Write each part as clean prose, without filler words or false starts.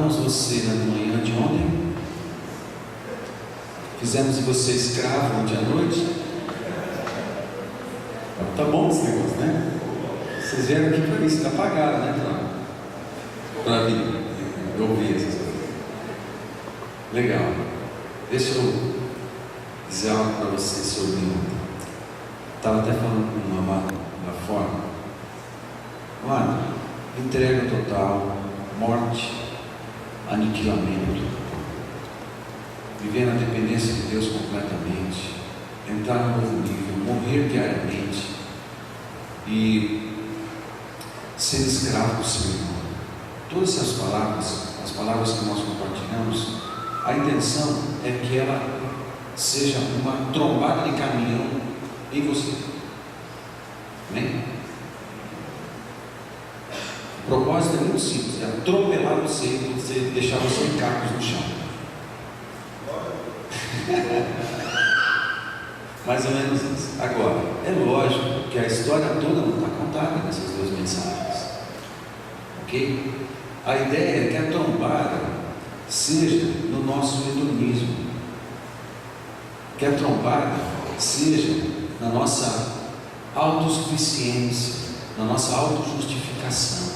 Tornamos você na manhã de ontem? Fizemos de você escravo ontem à noite? Tá bom esse negócio, né? Vocês vieram aqui para isso, está pagado, né? Para mim, ouvir essas coisas. Legal. Deixa eu dizer algo para vocês sobre ontem. Estava até falando com uma amada lá fora. Mano, entrega total, morte, aniquilamento, viver na dependência de Deus completamente, entrar no novo nível, morrer diariamente e ser escravo do seu irmão. Todas essas palavras, as palavras que nós compartilhamos, a intenção é que ela seja uma trombada de caminhão em você. Amém? O propósito é muito simples, é atropelar você e deixar você em cacos no chão. Mais ou menos isso. Agora, é lógico que a história toda não está contada nessas duas mensagens. Ok? A ideia é que a trombada seja no nosso hedonismo, que a trombada seja na nossa autossuficiência, na nossa autojustificação,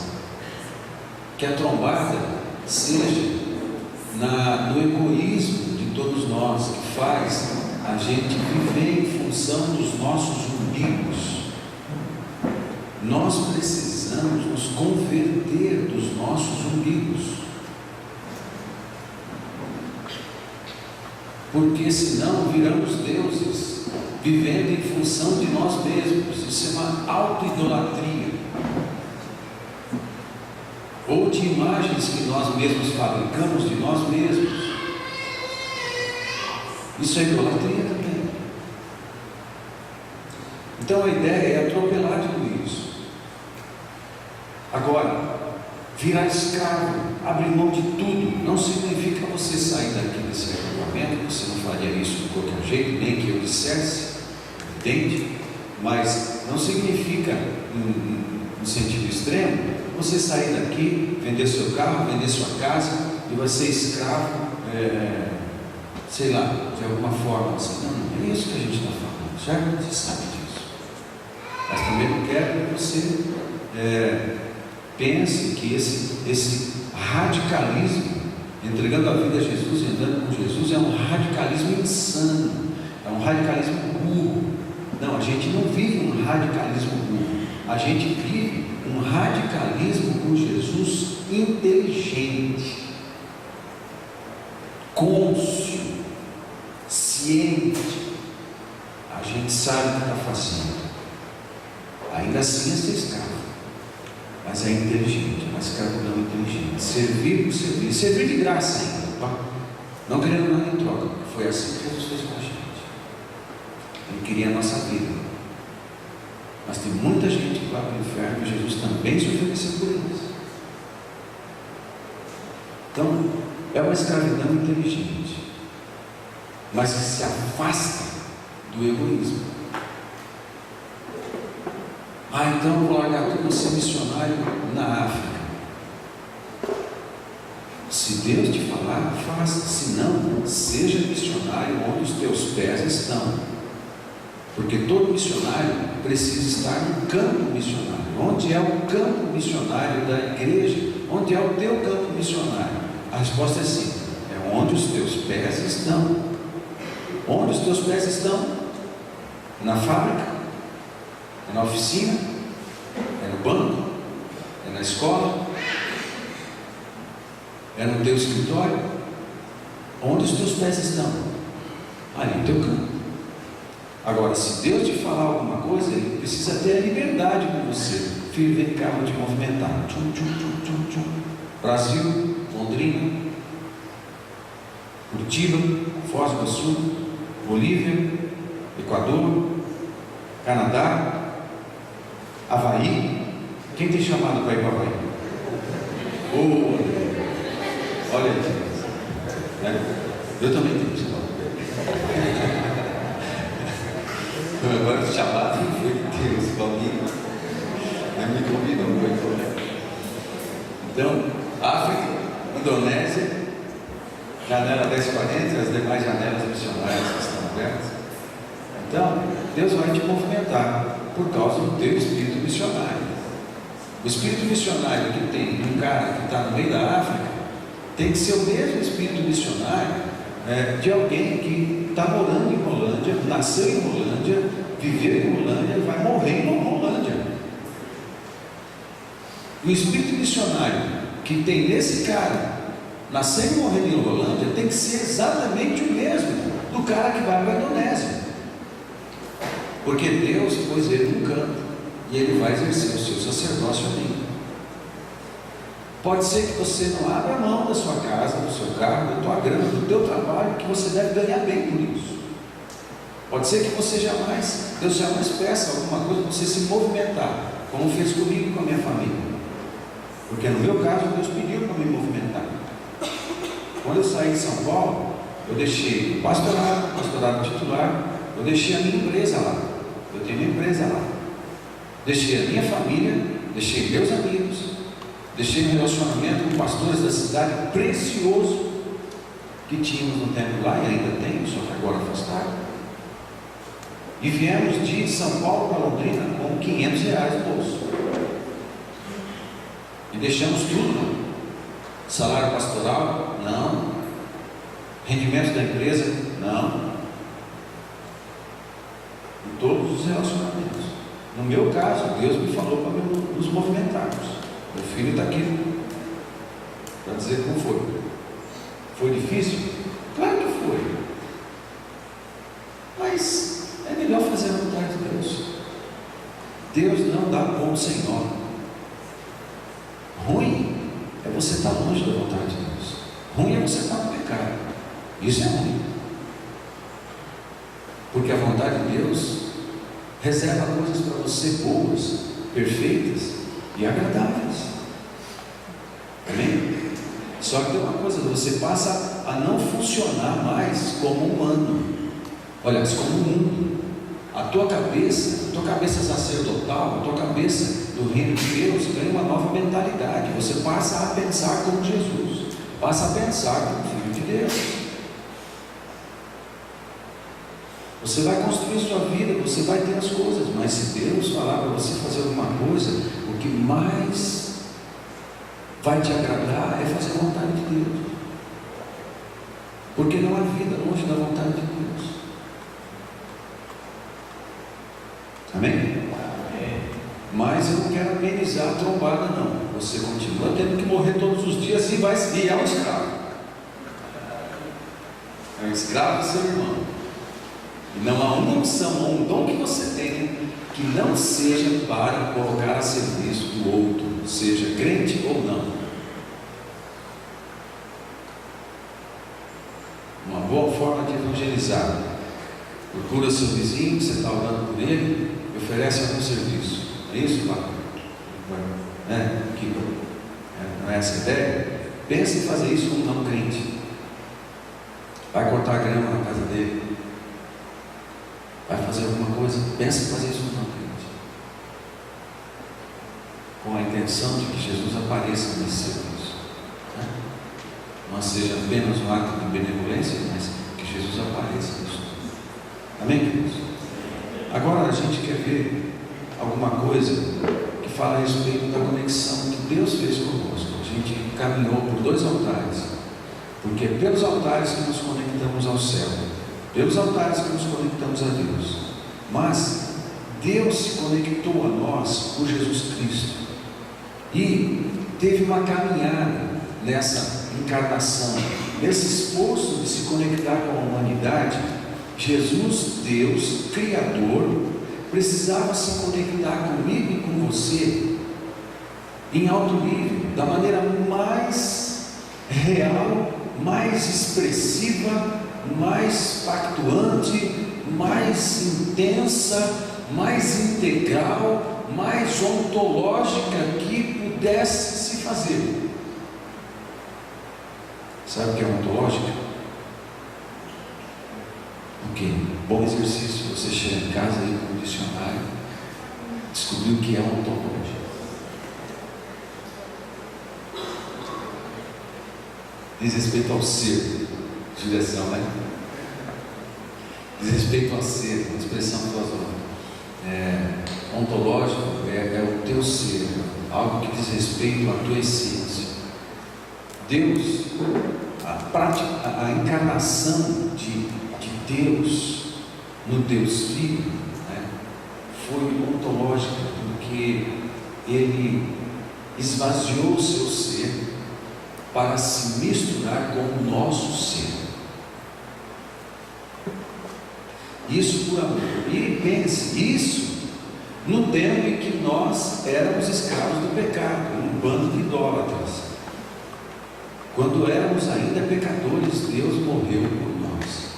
que a trombada seja no egoísmo de todos nós, que faz a gente viver em função dos nossos umbigos. Nós precisamos nos converter dos nossos umbigos, porque senão viramos deuses, vivendo em função de nós mesmos. Isso é uma auto-idolatria, ou de imagens que nós mesmos fabricamos de nós mesmos. Isso é idolatria também. Então a ideia é atropelar tudo isso. Agora, virar escravo, abrir mão de tudo, não significa você sair daqui desse acampamento. Você não faria isso de qualquer jeito, nem que eu dissesse, entende? Mas não significa, em sentido extremo, você sair daqui, vender seu carro, vender sua casa e vai ser escravo, sei lá, de alguma forma assim. Não é isso que a gente está falando, certo? Você sabe disso. Mas também não quero que você pense que esse radicalismo, entregando a vida a Jesus e andando com Jesus, é um radicalismo insano, é um radicalismo burro. Não, a gente não vive um radicalismo burro, a gente vive um radicalismo com Jesus inteligente, cônscio, ciente. A gente sabe o que está fazendo. Ainda assim é ser escravo, mas é inteligente, uma escravidão inteligente. Servir por servir, servir de graça ainda, não querendo nada em troca. Foi assim que Jesus fez com a gente. Ele queria a nossa vida, mas tem muita gente que vai para o inferno e Jesus também se ofereceu por eles. Então é uma escravidão inteligente, mas que se afasta do egoísmo. Então eu vou largar tudo e ser missionário na África. Se Deus te falar, faça. Se não, seja missionário onde os teus pés estão, porque todo missionário precisa estar no campo missionário. Onde é o campo missionário da igreja? Onde é o teu campo missionário? A resposta é sim, é onde os teus pés estão. Onde os teus pés estão? Na fábrica? É na oficina? É no banco? É na escola? É no teu escritório? Onde os teus pés estão? Ali no teu campo. Agora, se Deus te falar alguma coisa, Ele precisa ter a liberdade com você. Filho, vem cá, vou te movimentar. Tchum, tchum, tchum, tchum, tchum. Brasil, Londrina, Curitiba, Foz do Iguaçu, Bolívia, Equador, Canadá, Havaí. Quem tem chamado para ir para Havaí? Olha aí, eu também tenho chamado. Agora o chamado não foi de Deus, Paulinho me convidou. Então, África, Indonésia, janela 1040 e as demais janelas missionárias que estão abertas. Então, Deus vai te movimentar por causa do teu espírito missionário. O espírito missionário que tem um cara que está no meio da África tem que ser o mesmo espírito missionário de alguém que está morando em Rolândia, nasceu em Rolândia, viveu em Rolândia e vai morrer em Rolândia. O espírito missionário que tem nesse cara, nascendo e morrendo em Rolândia, tem que ser exatamente o mesmo do cara que vai para a Indonésia. Porque Deus pôs ele num canto e ele vai exercer o seu sacerdócio ali. Pode ser que você não abra mão da sua casa, do seu carro, da tua grana, do teu trabalho, que você deve ganhar bem por isso. Pode ser que você Deus jamais peça alguma coisa para você se movimentar, como fez comigo e com a minha família. Porque no meu caso, Deus pediu para me movimentar. Quando eu saí de São Paulo, eu deixei o pastorado titular, eu deixei a minha empresa lá. Eu tenho minha empresa lá. Deixei a minha família, deixei meus amigos, deixei um relacionamento com pastores da cidade precioso que tínhamos no tempo lá e ainda tem, só que agora afastado. E viemos de São Paulo para Londrina com R$500 no bolso. E deixamos tudo, não. Salário pastoral? Não. Rendimentos da empresa? Não. Em todos os relacionamentos. No meu caso, Deus me falou para nos movimentarmos. Meu filho está aqui para dizer como foi. Foi difícil? Claro que foi. Mas é melhor fazer a vontade de Deus. Deus não dá ponto sem nó. Ruim é você estar longe da vontade de Deus. Ruim é você estar no pecado. Isso é ruim. Porque a vontade de Deus reserva coisas para você boas, perfeitas e agradáveis. Amém? Só que tem uma coisa, você passa a não funcionar mais como humano. Olha, como mundo. A tua cabeça sacerdotal, a tua cabeça do reino de Deus ganha uma nova mentalidade. Você passa a pensar como Jesus, passa a pensar como filho de Deus. Você vai construir sua vida, você vai ter as coisas, mas se Deus falar para você fazer alguma coisa, o que mais vai te agradar é fazer a vontade de Deus. Porque não há vida longe da vontade de Deus. Amém? Amém? Mas eu não quero amenizar a trombada, não. Você continua tendo que morrer todos os dias e é um escravo. É um escravo do seu irmão. E não há uma opção ou um dom que você tenha que não seja para colocar a serviço do outro, seja crente ou não. Uma boa forma de evangelizar: procura seu vizinho, que você está orando por ele, e oferece algum serviço. É isso, Papa? Não é essa a ideia? Pense em fazer isso com um não crente. Vai cortar grama na casa dele, vai fazer alguma coisa, pensa em fazer isso com um não crente, com a intenção de que Jesus apareça nesse serviço. Não seja apenas um ato de benevolência, mas que Jesus apareça nisso. Amém, queridos? Agora a gente quer ver alguma coisa que fala a respeito da conexão que Deus fez conosco. A gente caminhou por 2 altares, porque é pelos altares que nos conectamos ao céu, pelos altares que nos conectamos a Deus. Mas Deus se conectou a nós por Jesus Cristo e teve uma caminhada nessa encarnação, nesse esforço de se conectar com a humanidade. Jesus, Deus, Criador, precisava se conectar comigo e com você em alto nível, da maneira mais real, mais expressiva, mais pactuante, mais intensa, mais integral, mais ontológica que pudesse se fazer. Sabe o que é ontológica? Ok, bom exercício. Você chega em casa aí com o dicionário, descobriu o que é ontológica. Diz respeito ao ser, direção, né? Diz respeito ao ser, uma expressão filosófica. Ontológico é o teu ser, algo que diz respeito à tua essência. Deus, a encarnação de Deus no Deus Filho, né, foi ontológica, porque Ele esvaziou o seu ser para se misturar com o nosso ser. Isso por amor. E pense, isso no tempo em que nós éramos escravos do pecado, um bando de idólatras. Quando éramos ainda pecadores, Deus morreu por nós.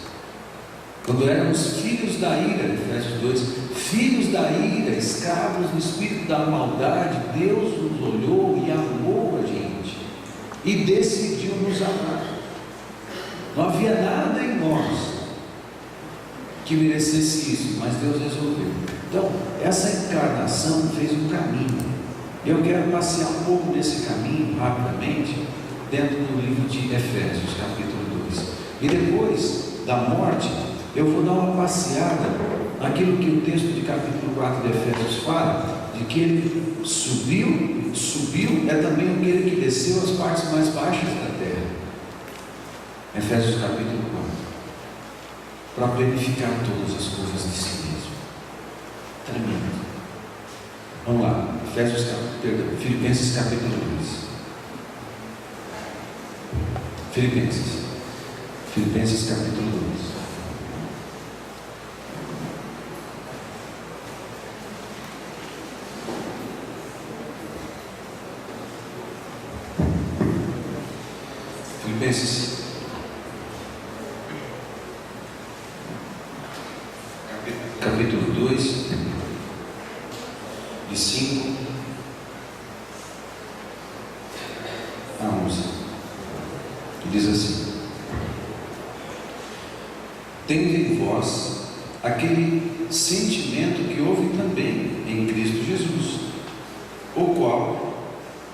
Quando éramos filhos da ira, Efésios 2, filhos da ira, escravos do espírito da maldade, Deus nos olhou e amou a gente e decidiu nos amar. Não havia nada em nós que merecesse isso, mas Deus resolveu. Então, essa encarnação fez um caminho. Eu quero passear um pouco nesse caminho, rapidamente, dentro do livro de Efésios, capítulo 2. E depois da morte, eu vou dar uma passeada naquilo que o texto de capítulo 4 de Efésios fala, de que ele subiu é também aquele que desceu às partes mais baixas da terra. Efésios capítulo 4. Para planificar todas as coisas de si mesmo. Tremendo. Vamos lá, Filipenses capítulo 2. Filipenses capítulo 2. Filipenses capítulo 2, de 5 a 11, que diz assim: tende em vós aquele sentimento que houve também em Cristo Jesus, o qual,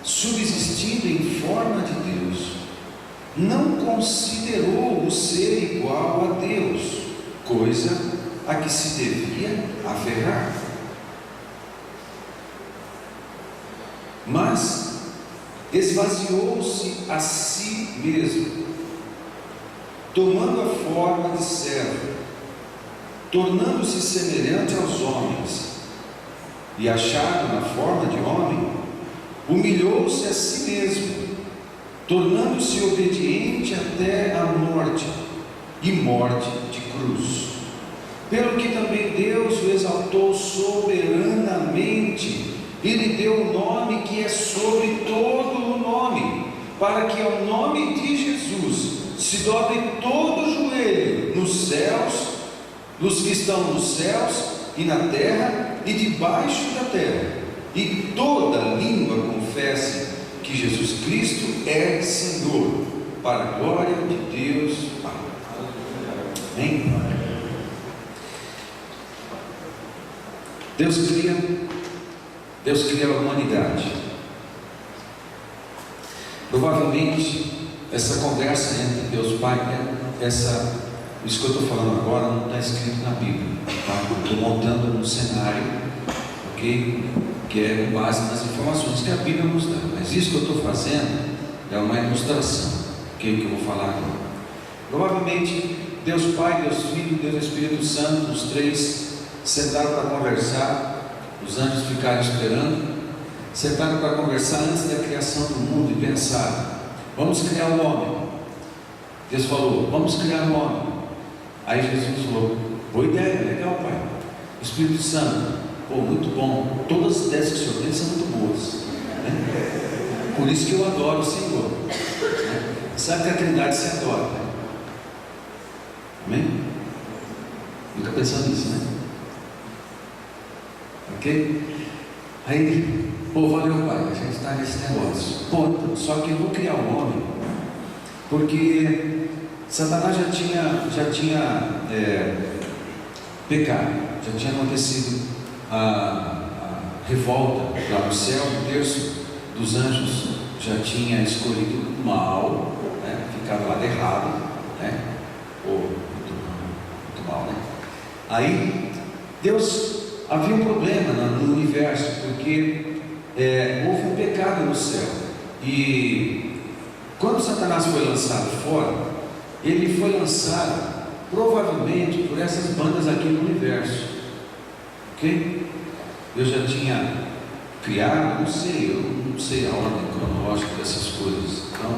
subsistindo em forma de Deus, não considerou o ser igual a Deus, coisa a que se devia aferrar, mas esvaziou-se a si mesmo, tomando a forma de servo, tornando-se semelhante aos homens, e achado na forma de homem, humilhou-se a si mesmo, tornando-se obediente até a morte, e morte de cruz. Pelo que também Deus o exaltou soberanamente, e lhe deu o nome que é sobre todo o nome, para que ao nome de Jesus se dobre todo o joelho, nos céus, dos que estão nos céus e na terra e debaixo da terra, e toda língua confesse que Jesus Cristo é Senhor, para a glória de Deus Pai. Amém? Deus cria a humanidade. Provavelmente essa conversa entre Deus Pai, isso que eu estou falando agora não está escrito na Bíblia, tá? Estou montando um cenário, ok? Que é com base nas informações que a Bíblia nos dá. Mas isso que eu estou fazendo é uma ilustração, que é o que eu vou falar agora. Provavelmente Deus Pai, Deus Filho, Deus Espírito Santo, os três sentaram para conversar, os anjos ficaram esperando, sentaram para conversar antes da criação do mundo e pensaram: vamos criar o homem. Deus falou: vamos criar o homem. Aí Jesus falou: boa ideia, legal, Pai. Espírito Santo: pô, muito bom. Todas as ideias que o Senhor tem são muito boas, né? Por isso que eu adoro o Senhor, né? Sabe que a Trindade se adora, né? Amém? Fica pensando nisso, né? Ok? Aí, pô, valeu, Pai, a gente está nesse negócio. Pô, só que eu vou criar um homem, porque Satanás já tinha pecado, já tinha acontecido a revolta lá no céu. Um terço dos anjos já tinha escolhido o mal, né? ficado do lado errado, né? Muito mal, né? Aí, Deus, havia um problema no universo, porque houve um pecado no céu, e quando Satanás foi lançado fora, ele foi lançado provavelmente por essas bandas aqui no universo, ok? Eu já tinha criado, eu não sei a ordem cronológica dessas coisas, então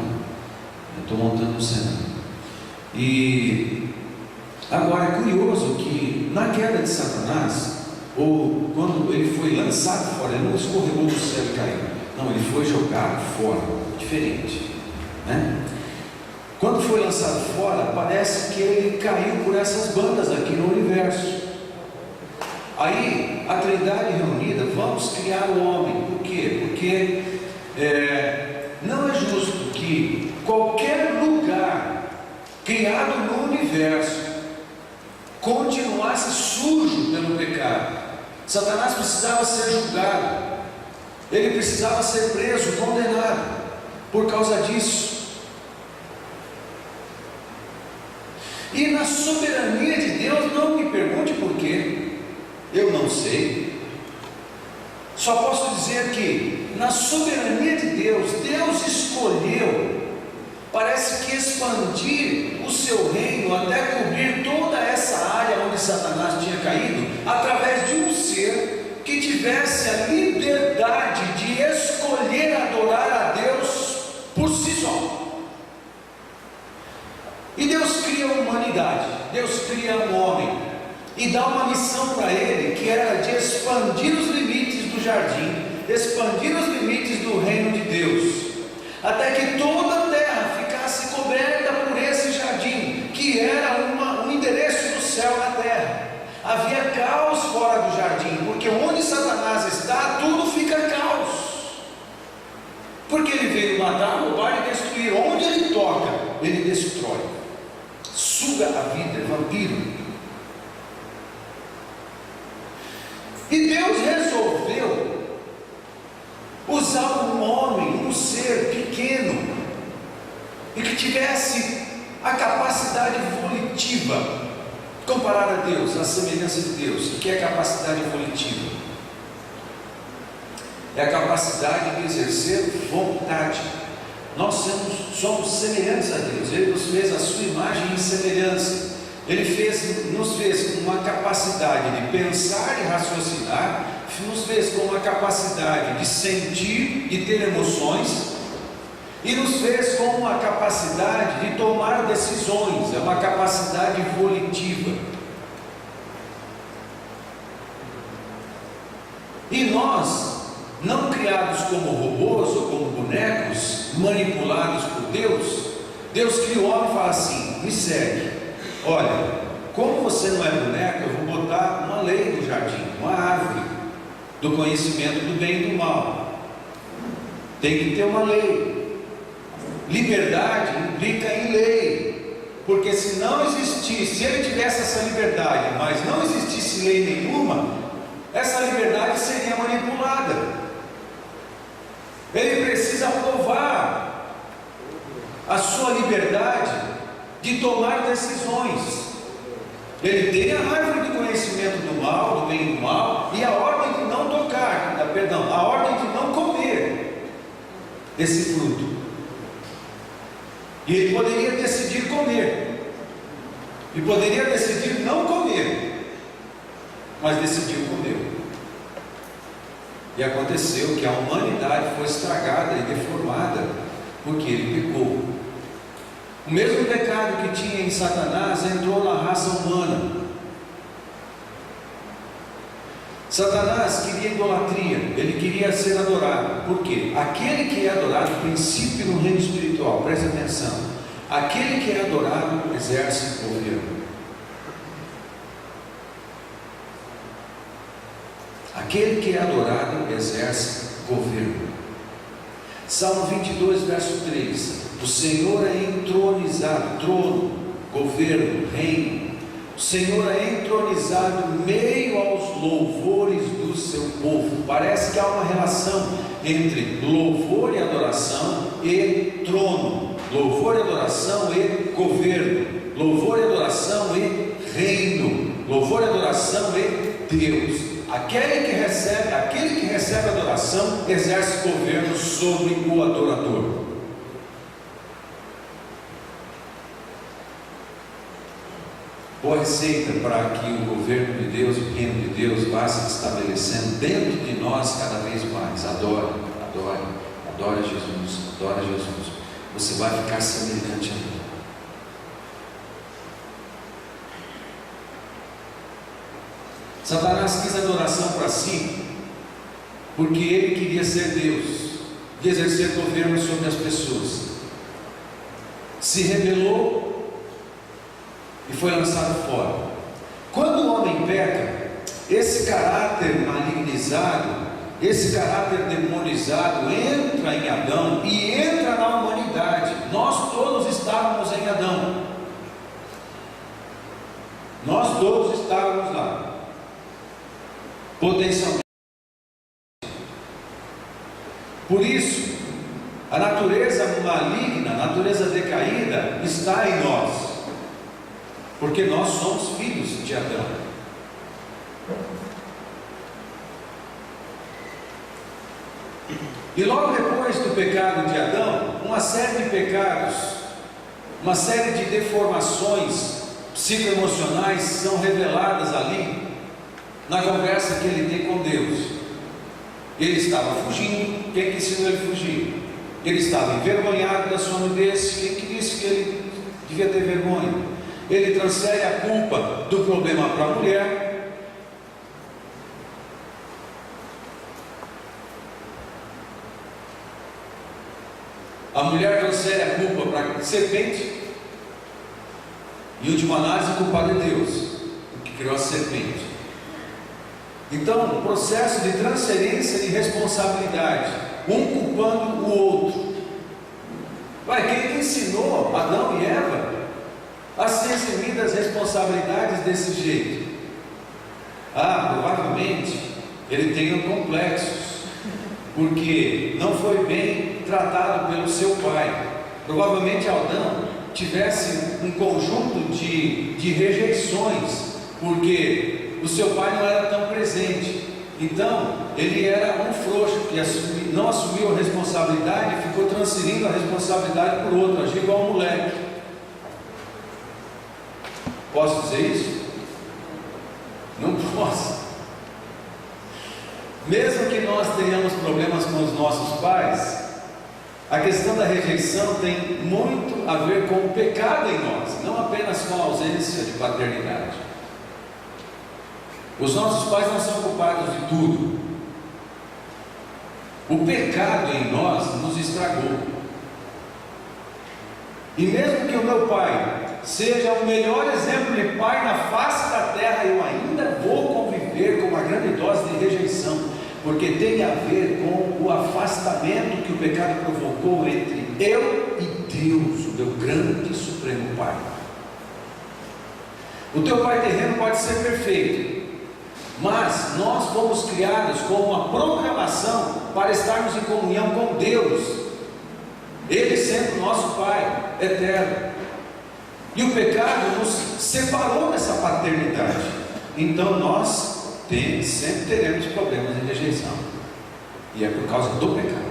eu estou montando um cenário. E agora é curioso que na queda de Satanás, ou quando ele foi lançado fora, ele não escorregou do céu e caiu, não, ele foi jogado fora, diferente, né? Quando foi lançado fora, parece que ele caiu por essas bandas aqui no universo. Aí, a Trindade reunida, vamos criar o homem. Por quê? Porque não é justo que qualquer lugar criado no universo continuasse sujo pelo pecado. Satanás precisava ser julgado, ele precisava ser preso, condenado por causa disso. E na soberania de Deus, não me pergunte por quê, eu não sei. Só posso dizer que na soberania de Deus, Deus escolheu, parece que expandir o seu reino até cobrir toda essa área onde Satanás tinha caído, através de um ser que tivesse a liberdade de escolher adorar a Deus por si só. E Deus cria a humanidade, Deus cria um homem e dá uma missão para ele, que era de expandir os limites do jardim, expandir os limites do reino de Deus, até que toda a terra ficasse coberta por esse jardim, que era um endereço do céu na terra. Havia caos fora do jardim, porque onde Satanás está, tudo fica caos, porque ele veio matar, roubar e destruir. Onde ele toca, ele destrói, suga a vida, é vampiro. E Deus resolveu usar um homem, um ser pequeno, e que tivesse a capacidade volitiva, comparar a Deus, a semelhança de Deus. O que é capacidade volitiva? É a capacidade de exercer vontade. Nós somos semelhantes a Deus, Ele nos fez a sua imagem e semelhança. Ele nos fez com uma capacidade de pensar e raciocinar, nos fez com uma capacidade de sentir e ter emoções, e nos fez com uma capacidade de tomar decisões, é uma capacidade volitiva. E nós, não criados como robôs ou como bonecos, manipulados por Deus, Deus cria o homem e fala assim: me segue. Olha, como você não é boneco, eu vou botar uma lei no jardim, uma árvore do conhecimento do bem e do mal. Tem que ter uma lei. Liberdade implica em lei, porque se não existisse, se ele tivesse essa liberdade, mas não existisse lei nenhuma, essa liberdade seria manipulada. Ele precisa provar a sua liberdade de tomar decisões. Ele tem a árvore do conhecimento do mal, do bem e do mal, e a ordem de não tocar, a ordem de não comer esse fruto. E ele poderia decidir comer, e poderia decidir não comer, mas decidiu comer. E aconteceu que a humanidade foi estragada e deformada, porque ele pecou. O mesmo pecado que tinha em Satanás entrou na raça humana. Satanás queria idolatria, ele queria ser adorado. Por quê? Aquele que é adorado, princípio no reino espiritual, preste atenção, aquele que é adorado exerce governo. Aquele que é adorado exerce governo. Salmo 22, verso 3: o Senhor é entronizado, trono, governo, reino. O Senhor é entronizado meio aos louvores do seu povo. Parece que há uma relação entre louvor e adoração e trono. louvor e adoração e governo, louvor e adoração e reino, louvor e adoração e Deus. Aquele que recebe adoração exerce governo sobre o adorador. Boa receita para que o governo de Deus, o reino de Deus vá se estabelecendo dentro de nós cada vez mais. Adore, adore, adore Jesus, adore Jesus. Você vai ficar semelhante a Ele. Satanás quis adoração para si, porque ele queria ser Deus, de exercer governo sobre as pessoas. Se rebelou e foi lançado fora. Quando o homem peca, esse caráter malignizado, esse caráter demonizado entra em Adão e entra na humanidade. Nós todos estávamos em Adão. Nós todos estávamos lá. Potencialmente. Por isso, a natureza maligna, a natureza decaída está em nós, porque nós somos filhos de Adão. E logo depois do pecado de Adão, uma série de pecados, uma série de deformações psicoemocionais são reveladas ali, na conversa que ele tem com Deus. Ele estava fugindo. Quem que ensinou ele a fugir? Ele estava envergonhado da sua nudez. Quem que disse que ele devia ter vergonha? Ele transfere a culpa do problema para a mulher. A mulher transfere a culpa para a serpente. E, em última análise, a culpa é Deus, o que criou a serpente. Então, um processo de transferência de responsabilidade, um culpando o outro. Quem ensinou Adão e Eva a ser assumidas as responsabilidades desse jeito? Provavelmente ele tenha complexos, porque não foi bem tratado pelo seu pai. Provavelmente Adão tivesse um conjunto de rejeições, porque o seu pai não era tão presente. Então ele era um frouxo que não assumiu a responsabilidade e ficou transferindo a responsabilidade por outro, agiu igual um moleque. Posso dizer isso? Não posso. Mesmo que nós tenhamos problemas com os nossos pais, a questão da rejeição tem muito a ver com o pecado em nós, não apenas com a ausência de paternidade. Os nossos pais não são culpados de tudo. O pecado em nós nos estragou. E mesmo que o meu pai seja o melhor exemplo de pai na face da terra, eu ainda vou conviver com uma grande dose de rejeição, porque tem a ver com o afastamento que o pecado provocou entre eu e Deus, o meu grande e supremo Pai. O teu pai terreno pode ser perfeito, mas nós fomos criados com uma programação para estarmos em comunhão com Deus, Ele sendo nosso Pai eterno. E o pecado nos separou dessa paternidade. Então nós sempre teremos problemas de rejeição, e é por causa do pecado.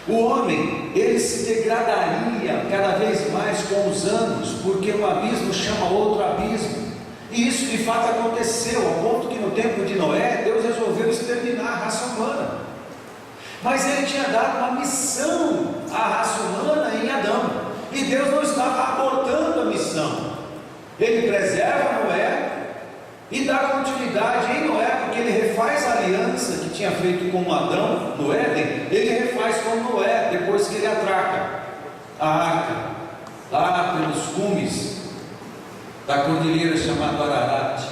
O homem, ele se degradaria cada vez mais com os anos, porque um abismo chama outro abismo. E isso de fato aconteceu, ao ponto que no tempo de Noé, Deus resolveu exterminar a raça humana. Mas Ele tinha dado uma missão à raça humana em Adão, e Deus não estava abortando a missão. Ele preserva Noé e dá continuidade em Noé, porque Ele refaz a aliança que tinha feito com Adão no Éden. Ele refaz com Noé, depois que ele atraca a arca, lá pelos cumes da cordilheira chamada Ararat.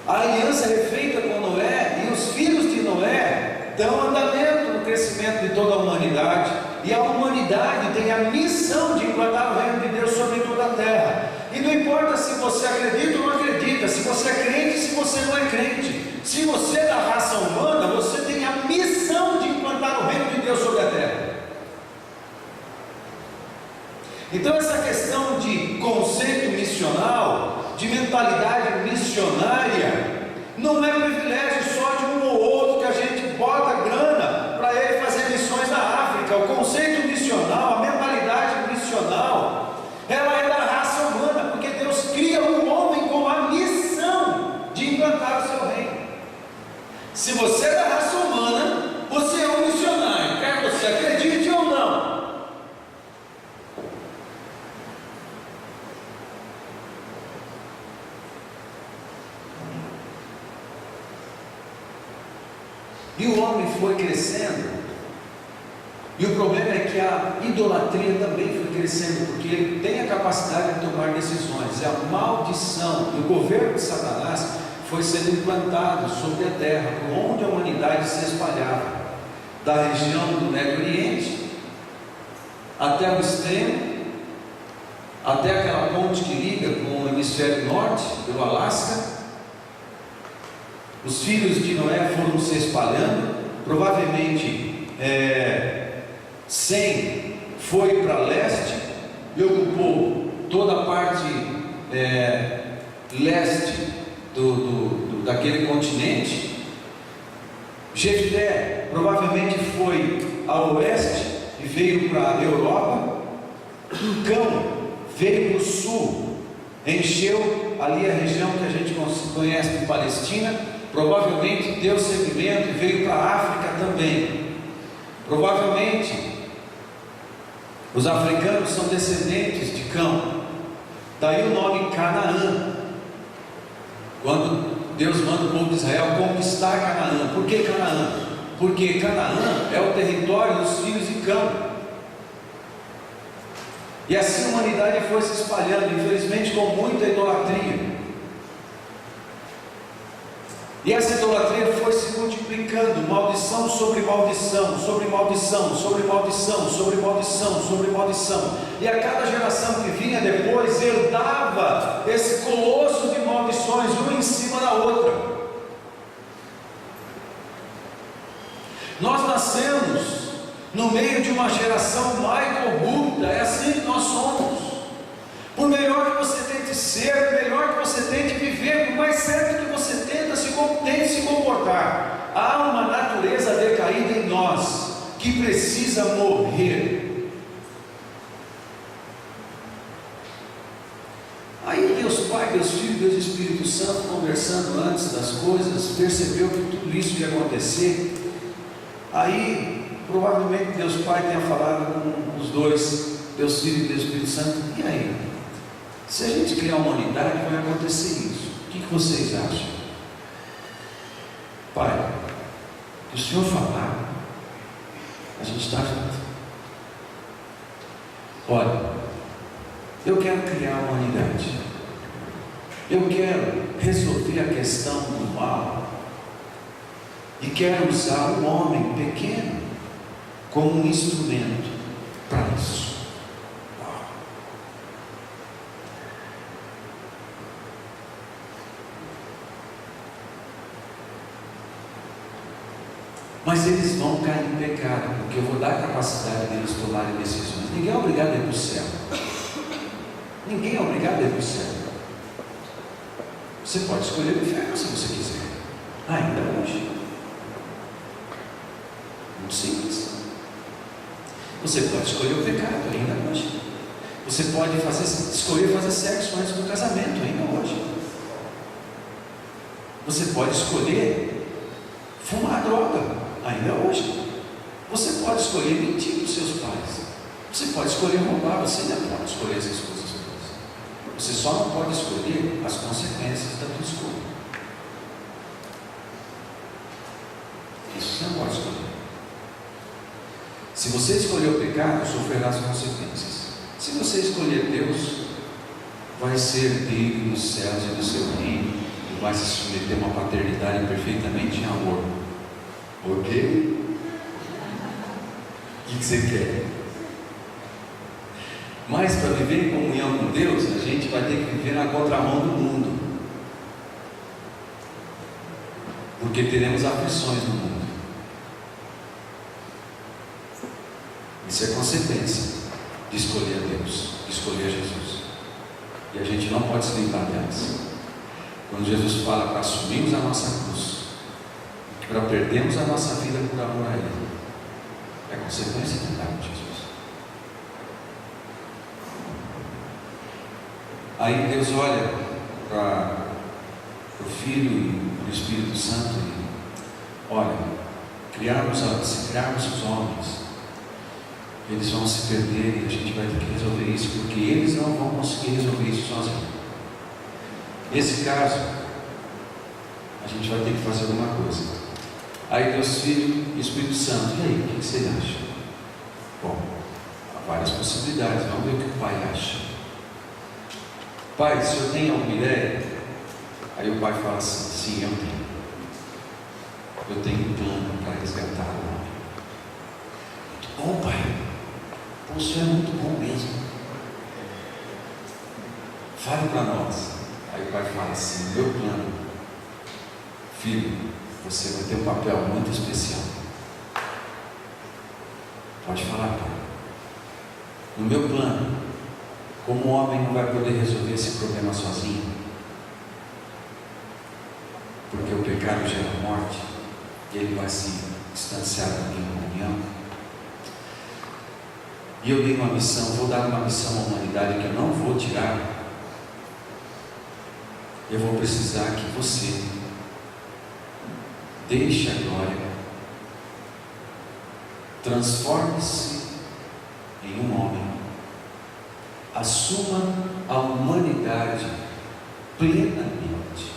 A aliança é refeita com Noé, e os filhos de Noé dão andamento no crescimento de toda a humanidade, e a humanidade tem a missão de implantar o reino de Deus sobre toda a terra. E não importa se você acredita ou não acredita, se você é crente, se você não é crente, se você é da raça humana, você tem a Então essa questão de conceito missional, de mentalidade missionária, não é privilégio só de um ou outro que a gente bota grana para ele fazer missões na África. O conceito missional, a mentalidade missional, ela é da raça humana, porque Deus cria o homem com a missão de implantar o seu reino. Se você é da raça humana, você é um missionário, quer você acredite ou não. E o homem foi crescendo, e o problema é que a idolatria também foi crescendo, porque ele tem a capacidade de tomar decisões, e a maldição do governo de Satanás foi sendo implantado sobre a terra, por onde a humanidade se espalhava, da região do Médio Oriente até o extremo, até aquela ponte que liga com o hemisfério norte, pelo Alasca. Os filhos de Noé foram se espalhando, provavelmente Sem foi para leste e ocupou toda a parte leste daquele continente. Jefté provavelmente foi a oeste e veio para a Europa. Cão veio para o sul, encheu ali a região que a gente conhece de Palestina. Provavelmente deu seguimento e veio para a África também. Provavelmente os africanos são descendentes de Cão, daí o nome Canaã, quando Deus manda o povo de Israel conquistar Canaã. Por que Canaã? Porque Canaã é o território dos filhos de Cão. E assim a humanidade foi se espalhando, infelizmente com muita idolatria. E essa idolatria foi se multiplicando, maldição sobre maldição, sobre maldição, sobre maldição, sobre maldição, sobre maldição. E a cada geração que vinha depois herdava esse colosso de maldições, uma em cima da outra. Nós nascemos no meio de uma geração mais corrupta, é assim que nós somos. Por melhor que você tente ser, por melhor que você tente viver, por mais certo que você tente se comportar, há uma natureza decaída em nós, que precisa morrer. Aí Deus Pai, Deus Filho, Deus Espírito Santo, conversando antes das coisas, percebeu que tudo isso ia acontecer. Aí, provavelmente Deus Pai tenha falado com os dois, Deus Filho e Deus Espírito Santo. E aí? Se a gente criar uma humanidade, vai acontecer isso. O que vocês acham? Pai, se o Senhor falar, a gente está junto. Olha, eu quero criar uma humanidade. Eu quero resolver a questão do mal. E quero usar o homem pequeno como um instrumento para isso. Mas eles vão cair em pecado, porque eu vou dar a capacidade deles tomarem decisões. Ninguém é obrigado a ir para o céu. Ninguém é obrigado a ir para o céu. Você pode escolher o inferno se você quiser. Ainda hoje. Muito simples. Você pode escolher o pecado ainda hoje. Você pode escolher fazer sexo antes do casamento ainda hoje. Você pode escolher fumar droga ainda hoje. Você pode escolher mentir para os seus pais. Você pode escolher roubar. Você ainda pode escolher essas coisas todas. Você só não pode escolher as consequências da tua escolha. Isso você não pode escolher. Se você escolher o pecado, sofrerá as consequências. Se você escolher Deus, vai ser digno dos céus e do seu reino, e vai se submeter a uma paternidade perfeitamente em amor. Ok? O que você quer? Mas para viver em comunhão com Deus, a gente vai ter que viver na contramão do mundo, porque teremos aflições no mundo. Isso é consequência. de escolher a Deus, de escolher a Jesus. E a gente não pode se livrar delas. Quando Jesus fala para assumirmos a nossa cruz, para perdermos a nossa vida por amor a Ele, é consequência de andar com Jesus. Aí Deus olha para o Filho e para o Espírito Santo e olha, se criarmos os homens, eles vão se perder e a gente vai ter que resolver isso, porque eles não vão conseguir resolver isso sozinhos. Nesse caso, a gente vai ter que fazer alguma coisa. Aí Deus, Filho e Espírito Santo, e aí, o que você acha? Bom, há várias possibilidades, vamos ver o que o Pai acha. Pai, o senhor tem alguma ideia? Aí o Pai fala assim, sim, eu tenho. Eu tenho um plano para resgatar o homem. Muito bom, Pai. O senhor é muito bom mesmo. Fale para nós. Aí o Pai fala assim, meu plano, filho, você vai ter um papel muito especial. Pode falar, Pai. No meu plano, como o homem não vai poder resolver esse problema sozinho, porque o pecado gera morte, e ele vai se distanciar da minha comunhão. E eu dei uma missão, vou dar uma missão à humanidade que eu não vou tirar. Eu vou precisar que você deixe a glória, transforme-se em um homem, assuma a humanidade plenamente,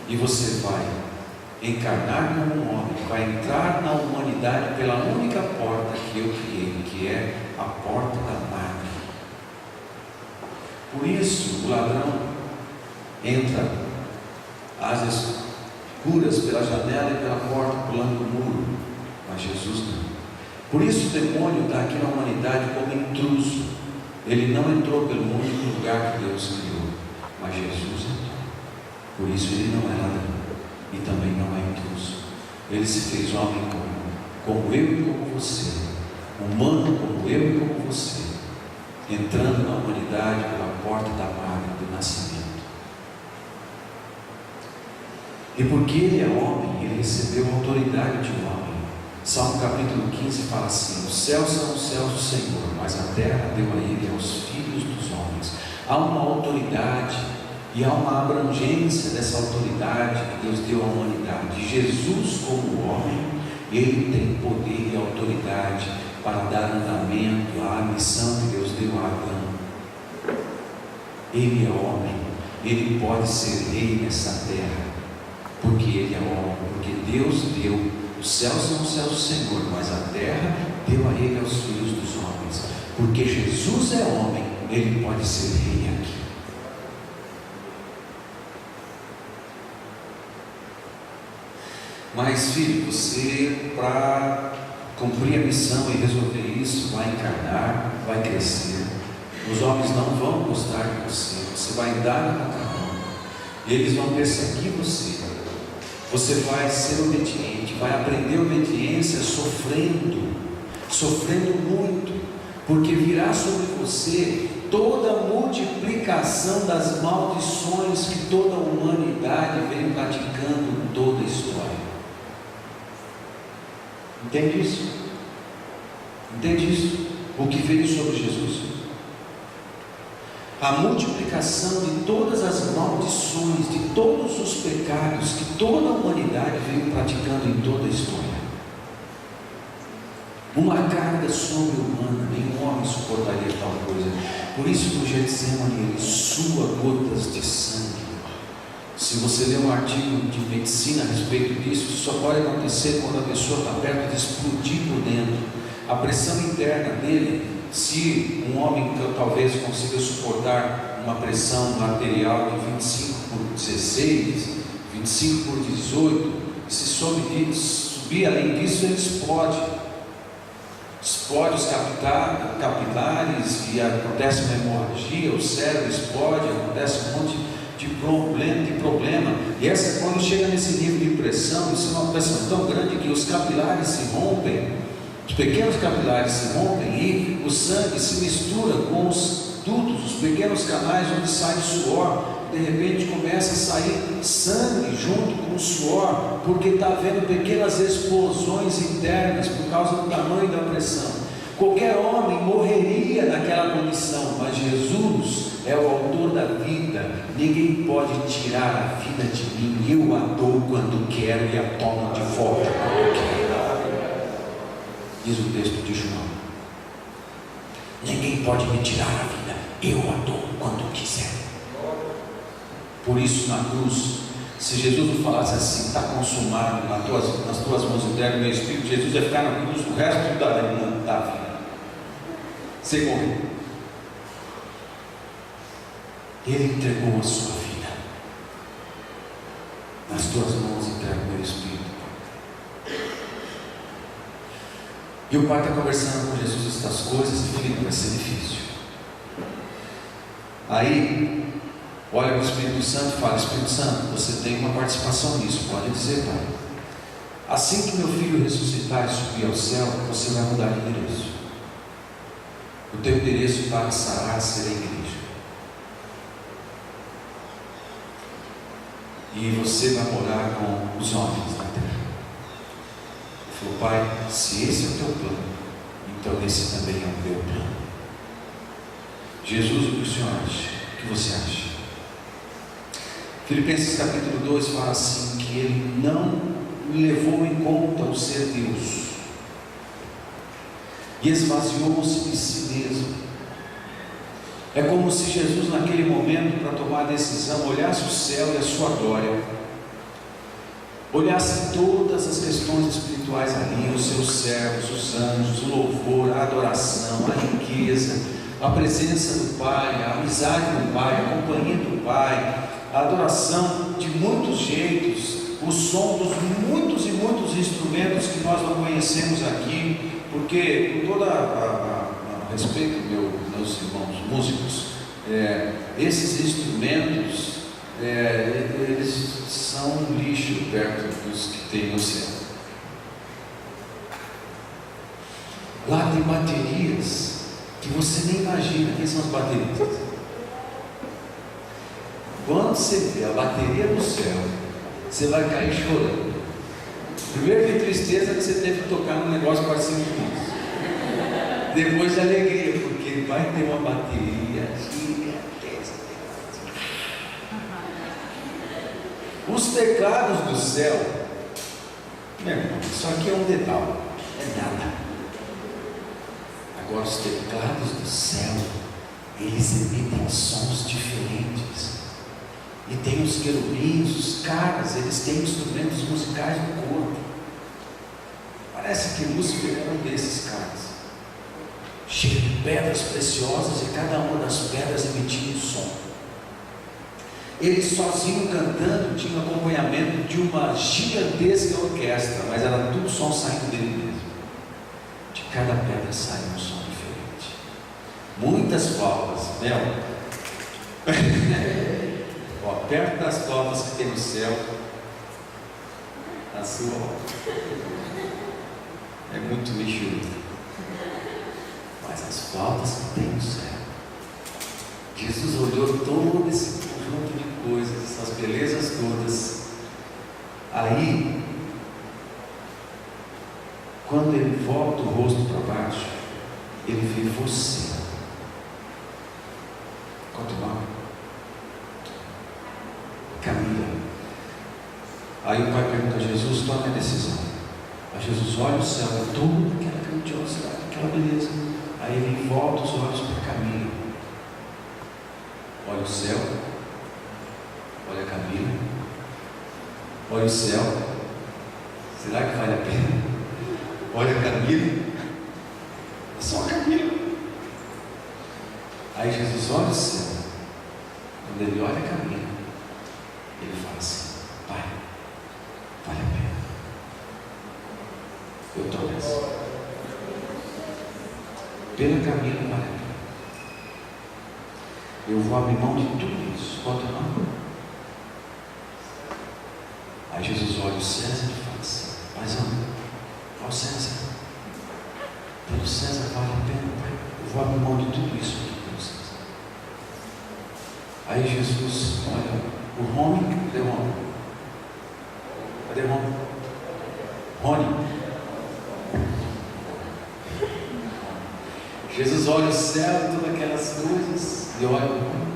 e você vai encarnar como um homem, vai entrar na humanidade pela única porta que eu criei, que é a porta da mágoa. Por isso o ladrão entra às escuras pela janela e pela porta, pulando o muro, mas Jesus não. Por isso o demônio está aqui na humanidade como intruso. Ele não entrou pelo único lugar que Deus criou, mas Jesus entrou. Por isso ele não é ladrão e também não é intruso. Ele se fez homem como eu e como você, humano como eu e como você, entrando na humanidade pela porta da mágoa do nascimento. E porque ele é homem, ele recebeu a autoridade de um homem. Salmo capítulo 15 fala assim: os céus são os céus do Senhor, mas a terra deu a ele, aos filhos dos homens. Há uma autoridade e há uma abrangência dessa autoridade que Deus deu à humanidade. Jesus, como homem, ele tem poder e autoridade para dar andamento à missão que Deus deu a Adão. Ele é homem, ele pode ser rei nessa terra, porque ele é homem, porque Deus deu. Os céus são os céus do Senhor, mas a terra deu a ele, aos filhos dos homens. Porque Jesus é homem, ele pode ser rei aqui. Mas filho, você, para cumprir a missão e resolver isso, vai encarnar, vai crescer. Os homens não vão gostar de você, você vai andar na contramão, eles vão perseguir você. Você vai ser obediente, vai aprender obediência sofrendo muito, porque virá sobre você toda a multiplicação das maldições que toda a humanidade vem praticando em toda a história. Entende isso? Entende isso? O que veio sobre Jesus? A multiplicação de todas as maldições, de todos os pecados que toda a humanidade veio praticando em toda a história. Uma carga sobre-humana, nenhum homem suportaria tal coisa. Por isso no Getsemane ele sua gotas de sangue. Se você ler um artigo de medicina a respeito disso, isso só pode acontecer quando a pessoa está perto de explodir por dentro. A pressão interna dele, se um homem talvez consiga suportar uma pressão arterial de 25 por 16, 25 por 18, se subir além disso, ele explode os capilares e acontece uma hemorragia, o cérebro explode, acontece um monte de problema. E essa, quando chega nesse nível de pressão, isso é uma pressão tão grande que os capilares se rompem Os pequenos capilares se rompem e o sangue se mistura com os dutos, os pequenos canais onde sai suor. De repente começa a sair sangue junto com o suor, porque está havendo pequenas explosões internas por causa do tamanho da pressão. Qualquer homem morreria naquela condição, mas Jesus é o autor da vida. Ninguém pode tirar a vida de mim. Eu a dou quando quero e a tomo de volta quando quero, diz o texto de João. Ninguém pode me tirar a vida. Eu a dou quando quiser. Por isso, na cruz, se Jesus não falasse assim, está consumado, nas tuas mãos entrego o meu Espírito, Jesus ia ficar na cruz o resto da vida, sem morrer. Ele entregou a sua vida. Nas tuas mãos entrego o meu Espírito. E o Pai está conversando com Jesus estas coisas, e filho, vai ser difícil. Aí olha para o Espírito Santo e fala: Espírito Santo, você tem uma participação nisso, pode dizer, Pai. Assim que meu filho ressuscitar e subir ao céu, você vai mudar de endereço. O teu endereço passará a ser a igreja. E você vai morar com os homens na terra. Ele falou: Pai, se esse é o teu plano, então esse também é o meu plano. Jesus, o que o Senhor acha? O que você acha? Filipenses capítulo 2 fala assim, que ele não levou em conta o ser Deus e esvaziou-se de si mesmo. É como se Jesus naquele momento, para tomar a decisão, olhasse o céu e a sua glória, olhasse todas as questões espirituais ali, os seus servos, os anjos, o louvor, a adoração, a riqueza, a presença do Pai, a amizade do Pai, a companhia do Pai, a adoração de muitos jeitos, o som dos muitos e muitos instrumentos que nós não conhecemos aqui, porque com toda a respeito meus irmãos músicos, esses instrumentos eles são um lixo perto dos que tem no céu. Lá tem baterias que você nem imagina. Quem são as baterias? Quando você vê a bateria no céu, você vai cair chorando. Primeiro de tristeza que você teve que tocar num negócio parecido com isso. Depois de alegria, porque vai ter uma bateria gigantesca. Os teclados do céu, meu irmão, isso aqui é um detalhe, é nada. Agora os teclados do céu, eles emitem sons diferentes. E tem os querubins, os caras, eles têm instrumentos musicais no corpo. Parece que Lúcifer era um desses caras, cheio de pedras preciosas, e cada uma das pedras emitia um som. Ele sozinho cantando tinha um acompanhamento de uma gigantesca orquestra, mas era tudo som saindo dele mesmo. De cada pedra saía um som diferente. Muitas flautas, né? Ó, perto das flautas que tem no céu, a sua é muito lixuda, mas as flautas que tem no céu, Jesus olhou todo esse conjunto de coisas, essas belezas todas. Aí, quando ele volta o rosto para baixo, ele vê você. Quanto mal? Camila. Aí o Pai pergunta a Jesus: toma a decisão. Aí Jesus olha o céu, toda aquela grandiosidade, aquela beleza. Aí ele volta os olhos para Camila. Olha o céu, olha a Camila, olha o céu. Será que vale a pena? Olha a Camila, é só a Camila. Aí Jesus olha o céu. Quando ele olha a Camila, ele fala assim: Pai, vale a pena. Eu estou nessa. Pela Camila vale a pena. Eu vou abrir mão de tudo isso. Quanto não? Aí Jesus olha o César e fala assim: mas olha o César, Pelo César vale a pena, Pai. Eu vou abrir mão de tudo isso aqui pelo César. Aí Jesus, olha, o Rony, cadê o Rony? Cadê o Rony? Rony. Jesus olha o céu, todas aquelas coisas, e olha o Rony.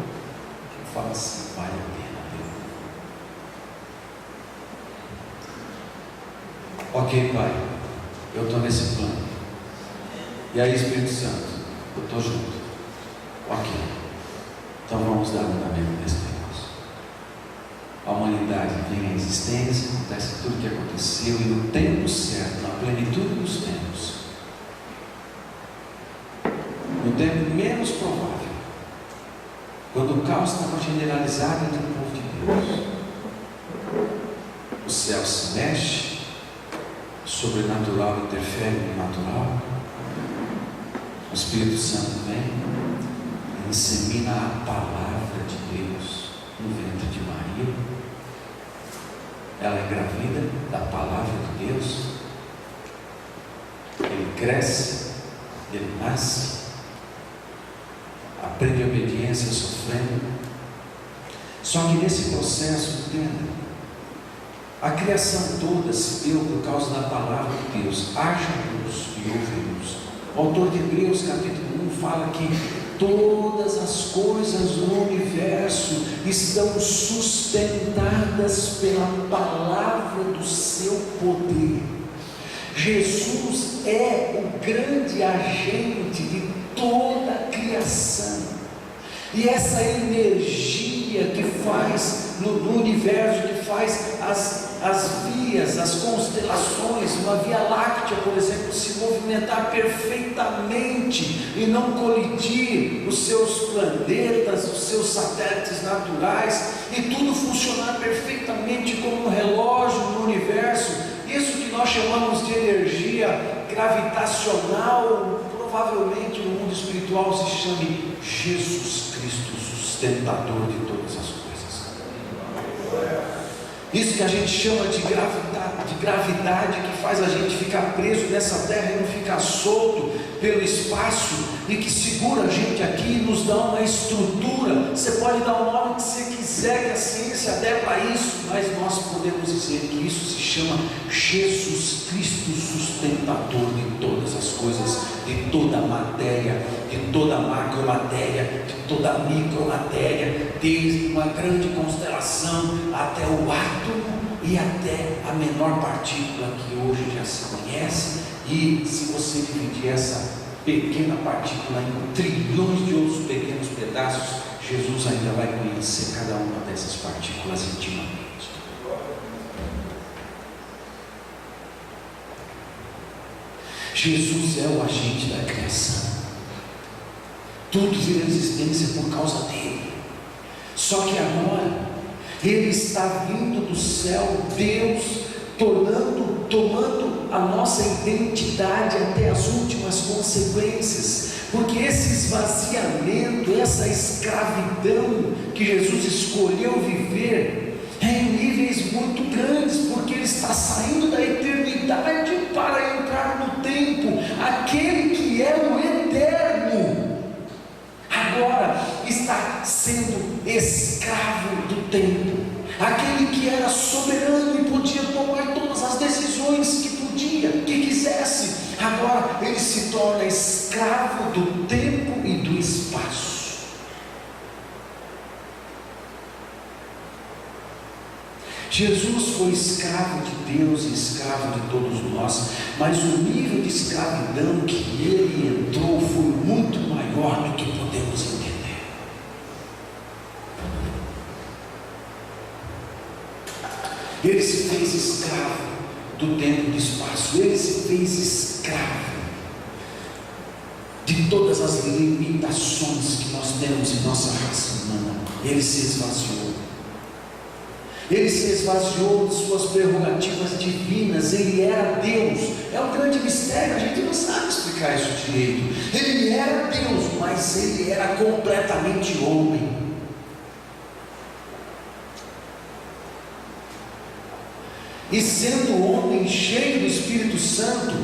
E fala assim, vale a pena, Deus. Ok, Pai, eu estou nesse plano. E aí, Espírito Santo, eu estou junto. Ok, então vamos dar andamento nesse negócio. A humanidade vem à existência, acontece tudo o que aconteceu, e no tempo certo, na plenitude dos tempos, no tempo menos provável, quando o caos estava generalizado entre o povo de Deus, o céu se mexe, o sobrenatural interfere no natural, o Espírito Santo vem e insemina a palavra de Deus no ventre de Maria. Ela é engravida da palavra de Deus. Ele cresce, ele nasce, aprende a obediência sofrendo. Só que nesse processo, entenda, a criação toda se deu por causa da palavra de Deus. Haja luz e houve luz. O autor de Hebreus capítulo 1 fala que todas as coisas no universo estão sustentadas pela palavra do seu poder. Jesus é o grande agente de toda a criação. E essa energia que faz no universo, que faz as vias, as constelações, uma Via Láctea, por exemplo, se movimentar perfeitamente e não colidir os seus planetas, os seus satélites naturais, e tudo funcionar perfeitamente como um relógio no universo. Isso que nós chamamos de energia gravitacional, provavelmente no mundo espiritual se chame Jesus Cristo, sustentador de todas as coisas. Isso que a gente chama de gravidade, que faz a gente ficar preso nessa terra e não ficar solto pelo espaço, e que segura a gente aqui e nos dá uma estrutura. Você pode dar o nome que você quiser, que a ciência der para isso, mas nós podemos dizer que isso se chama Jesus Cristo, sustentador de todas as coisas, de toda a matéria, de toda a macromatéria, de toda a micromatéria, desde uma grande constelação até o átomo e até a menor partícula que hoje já se conhece. E se você dividir essa pequena partícula em trilhões de outros pequenos pedaços, Jesus ainda vai conhecer cada uma dessas partículas intimamente. Jesus é o agente da criação. Tudo vira existência por causa dele. Só que agora ele está vindo do céu, Deus tomando a nossa identidade até as últimas consequências, porque esse esvaziamento, essa escravidão que Jesus escolheu viver é em níveis muito grandes, porque ele está saindo da eternidade para entrar no tempo. Aquele que é o eterno agora está sendo escravo do tempo. Aquele que era soberano e podia tomar todas as decisões que podia, que quisesse, agora ele se torna escravo do tempo e do espaço. Jesus foi escravo de Deus e escravo de todos nós, mas o nível de escravidão que ele entrou foi muito maior do que podemos entender. Ele se fez escravo do tempo e do espaço. Ele se fez escravo de todas as limitações que nós temos em nossa raça humana. Ele se esvaziou. Ele se esvaziou de suas prerrogativas divinas. Ele era Deus. É um grande mistério, a gente não sabe explicar isso direito. Ele era Deus, mas ele era completamente homem. E sendo homem cheio do Espírito Santo,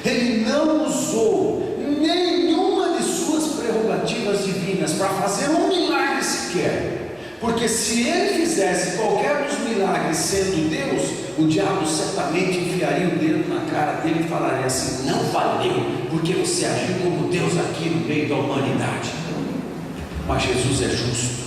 Ele não usou nenhuma de suas prerrogativas divinas para fazer um milagre sequer, porque se ele fizesse qualquer dos milagres sendo Deus, o diabo certamente enfiaria o dedo na cara dele e falaria assim: não valeu, porque você agiu como Deus aqui no meio da humanidade. Mas Jesus é justo.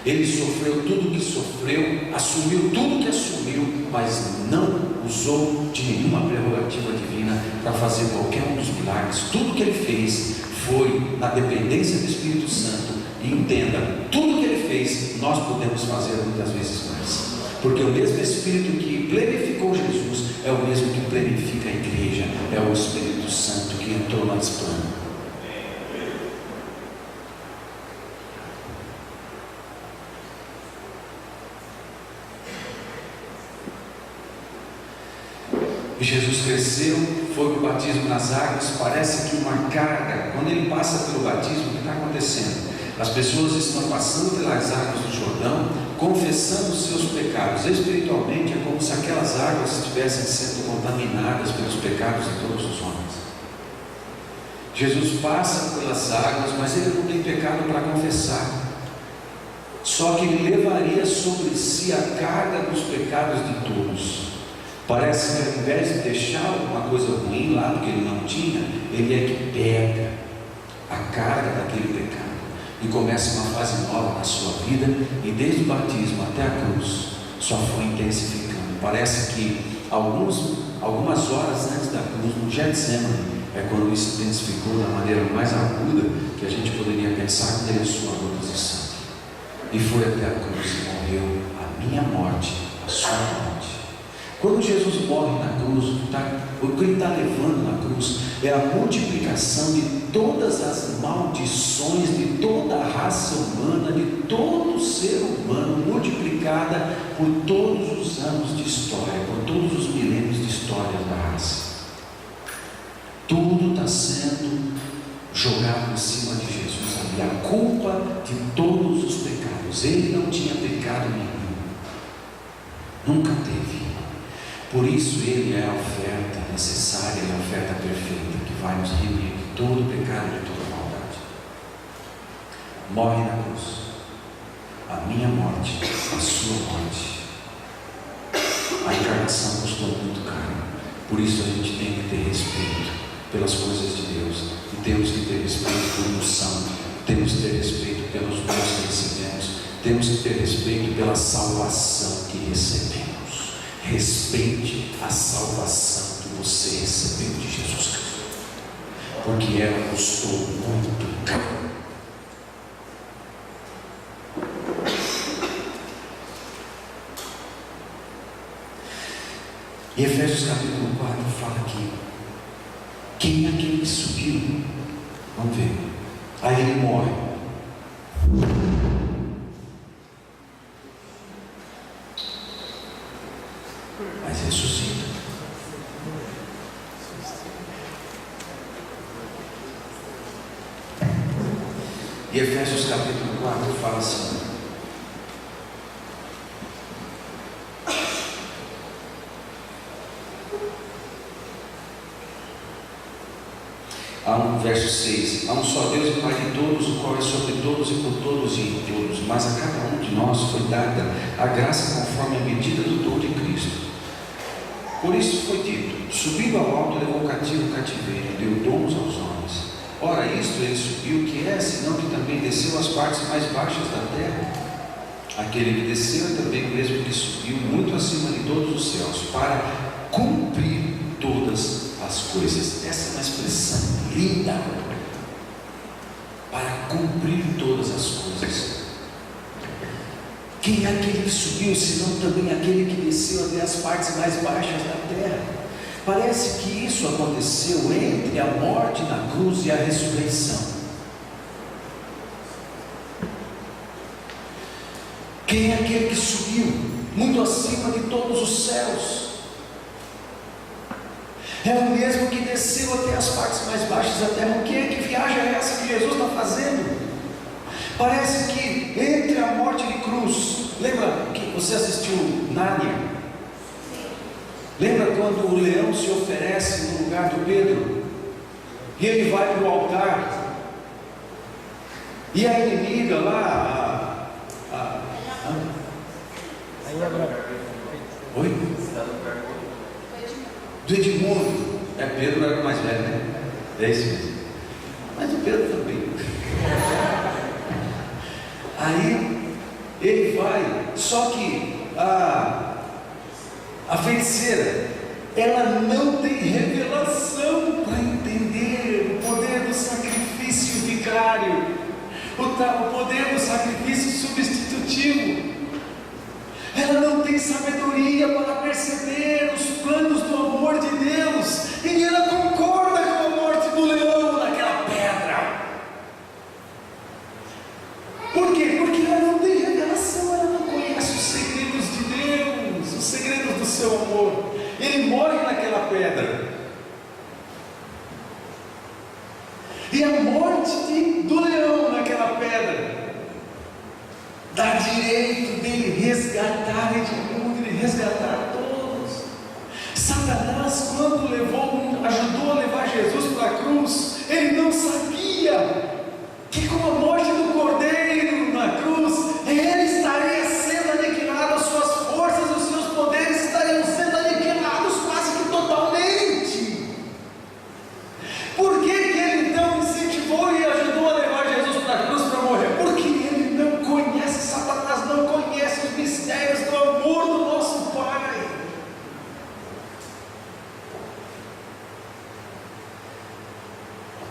Ele sofreu tudo o que sofreu, assumiu tudo o que assumiu, mas não usou de nenhuma prerrogativa divina para fazer qualquer um dos milagres. Tudo que ele fez foi na dependência do Espírito Santo. E entenda, tudo que ele fez, nós podemos fazer muitas vezes mais, porque o mesmo Espírito que plenificou Jesus é o mesmo que plenifica a igreja, é o Espírito Santo que entrou nesse plano. E Jesus cresceu, foi para o batismo nas águas. Parece que uma carga, quando ele passa pelo batismo, o que está acontecendo? As pessoas estão passando pelas águas do Jordão, confessando os seus pecados. Espiritualmente é como se aquelas águas estivessem sendo contaminadas pelos pecados de todos os homens. Jesus passa pelas águas, mas ele não tem pecado para confessar. Só que ele levaria sobre si a carga dos pecados de todos. Parece que ao invés de deixar alguma coisa ruim lá, porque ele não tinha, ele é que pega a carga daquele pecado e começa uma fase nova na sua vida, e desde o batismo até a cruz só foi intensificando. Parece que algumas horas antes da cruz, no Getsemane, é quando isso se intensificou da maneira mais aguda que a gente poderia pensar, que ele é sua dor de sangue, e foi até a cruz e morreu a minha morte, a sua morte. Quando Jesus morre na cruz, o que ele está levando na cruz é a multiplicação de todas as maldições de toda a raça humana, de todo ser humano, multiplicada por todos os anos de história, por todos os milênios de história da raça. Tudo está sendo jogado em cima de Jesus ali, a culpa de todos os pecados. Ele não tinha pecado nenhum, nunca teve. Por isso ele é a oferta necessária, é a oferta perfeita, que vai nos remir de todo o pecado e de toda a maldade. Morre na cruz, a minha morte, a sua morte. A encarnação custou muito caro. Por isso a gente tem que ter respeito pelas coisas de Deus, e temos que ter respeito por unção, temos que ter respeito pelos dons que recebemos, temos que ter respeito pela salvação que recebemos. Respeite a salvação que você recebeu de Jesus Cristo, porque ela custou muito caro. Em Efésios capítulo 4 fala aqui: quem é aquele que subiu? Vamos ver. Aí ele morre. Mas ressuscita. E Efésios capítulo 4 fala assim: verso 6: há um só Deus e Pai de todos, o qual é sobre todos e por todos e em todos, mas a cada um de nós foi dada a graça conforme a medida do dom de Cristo. Por isso foi dito: subindo ao alto, levou cativo o cativeiro, deu dons aos homens. Ora, isto ele subiu, que é, senão que também desceu às partes mais baixas da terra. Aquele que desceu é também o mesmo que subiu muito acima de todos os céus, para cumprir todas as coisas. Essa é uma expressão linda. Para cumprir todas as coisas. Quem é aquele que subiu, senão também aquele que desceu até as partes mais baixas da terra? Parece que isso aconteceu entre a morte na cruz e a ressurreição. Quem é aquele que subiu muito acima de todos os céus? É o mesmo que desceu até as partes mais baixas da terra. O que é que viagem é essa que Jesus está fazendo? Parece que entre a morte de cruz, lembra que você assistiu Nárnia? Lembra quando o leão se oferece no lugar do Pedro? E ele vai para o altar. E a inimiga lá, oi? Do Edmundo. Pedro era o mais velho, né? É isso mesmo. Mas o Pedro também. Aí ele vai, só que a feiticeira, ela não tem revelação para entender o poder do sacrifício vicário, o poder do sacrifício substitutivo. Ela não tem sabedoria para perceber os planos do amor de Deus, e ela concorda com a morte do leão naquela pedra. Por quê? Porque ela não tem revelação, ela não conhece os segredos de Deus, os segredos do seu amor. Ele morre naquela pedra. E a morte do leão naquela pedra dá direito dele resgatar Edmundo, de resgatar todos. Satanás, quando ajudou a levar Jesus para a cruz, ele não sabia que com a morte do Cordeiro na cruz, ele estaria sendo aniquilado, as suas forças, os seus poderes estariam sendo aniquilados quase que totalmente. Por que ele então incentivou e ajudou a levar Jesus para a cruz para morrer? Porque ele não conhece, Satanás não conhece os mistérios do amor do nosso Pai.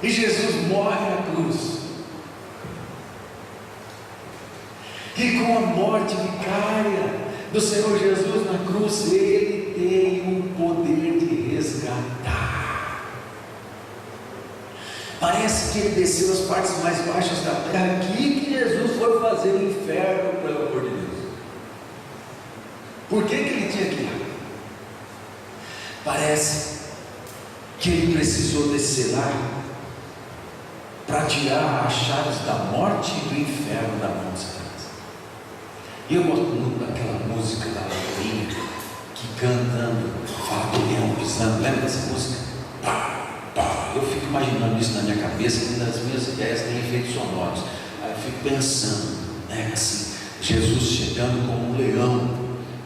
E Jesus morre na cruz. E com a morte vicária do Senhor Jesus na cruz, Ele tem o poder de resgatar. Parece que Ele desceu as partes mais baixas da terra. Aqui que Jesus foi fazer o inferno, pelo amor de Deus. Por que Ele tinha que ir? Parece que Ele precisou descer lá para tirar as chaves da morte e do inferno da mão de Satanás. E eu gosto muito daquela música da Laurinha, que cantando, fala do leão pisando. Lembra dessa música? Pá, pá. Eu fico imaginando isso na minha cabeça, e nas minhas ideias tem efeitos sonoros. Aí eu fico pensando, né, assim, Jesus chegando como um leão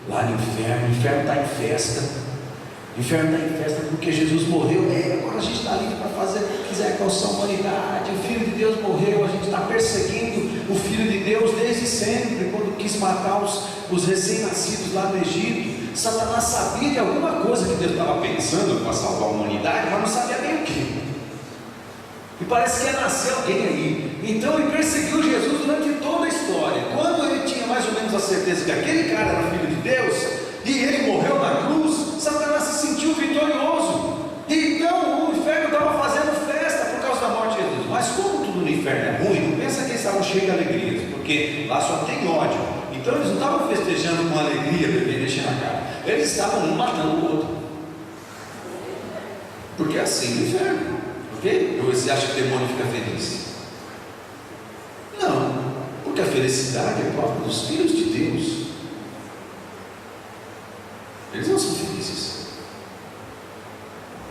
lá no inferno. O inferno está em festa. O inferno está em festa porque Jesus morreu. Agora a gente está livre para fazer o que quiser com a humanidade. O Filho de Deus morreu. A gente está perseguindo o Filho de Deus desde sempre, quando quis matar os recém-nascidos lá no Egito. Satanás sabia de alguma coisa que Deus estava pensando para salvar a humanidade, mas não sabia nem o que. E parece que ia nascer alguém aí. Então ele perseguiu Jesus durante toda a história. Quando ele tinha mais ou menos a certeza que aquele cara era Filho de Deus e ele morreu na cruz, Satanás se sentiu vitorioso. Então o inferno estava fazendo festa por causa da morte de Jesus. Mas como tudo no inferno é ruim, não pensa que eles estavam cheios de alegria, porque lá só tem ódio. Então eles não estavam festejando com alegria, bebendo, enchendo a cara. Eles estavam um matando o outro. Porque é assim no inferno. Por quê? Ou você acha que o demônio fica feliz? Não, porque a felicidade é própria dos filhos de Deus. Eles não são felizes.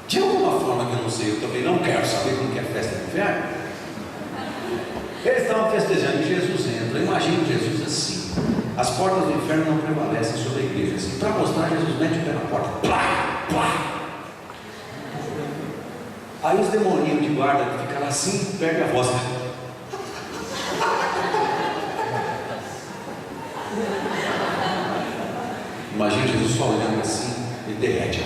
De alguma forma que eu não sei, eu também não quero saber como que é a festa do inferno. Eles estavam festejando e Jesus entra. Imagina Jesus assim. As portas do inferno não prevalecem sobre a igreja. Assim, para mostrar, Jesus mete o pé na porta. Plá, plá. Aí os demoninhos de guarda que ficam lá assim, perdem a voz. Imagina Jesus só olhando assim e derrete.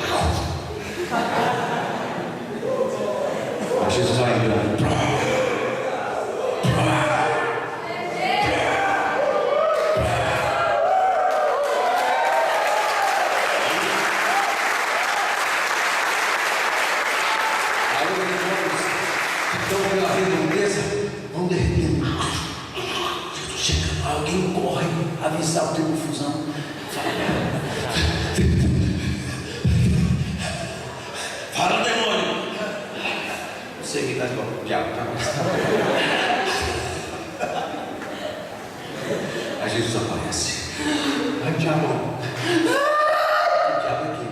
Aí Jesus vai andando. Aí os demônios que estão pela redondeza vão derretendo. Jesus chega, alguém corre avisar o teu confusão. Fala, demônio. Você que está igual o diabo, tá? Aí Jesus aparece. Aí o diabo. O diabo aqui.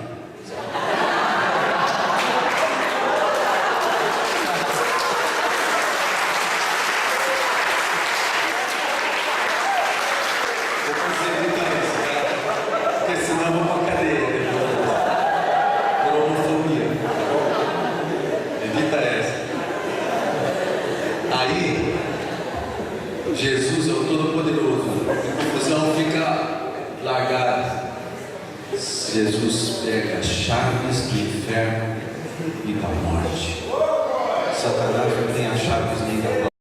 Aí, Jesus é o Todo-Poderoso, a confusão fica largada. Jesus pega as chaves do inferno e da morte. Satanás não tem as chaves nem da morte.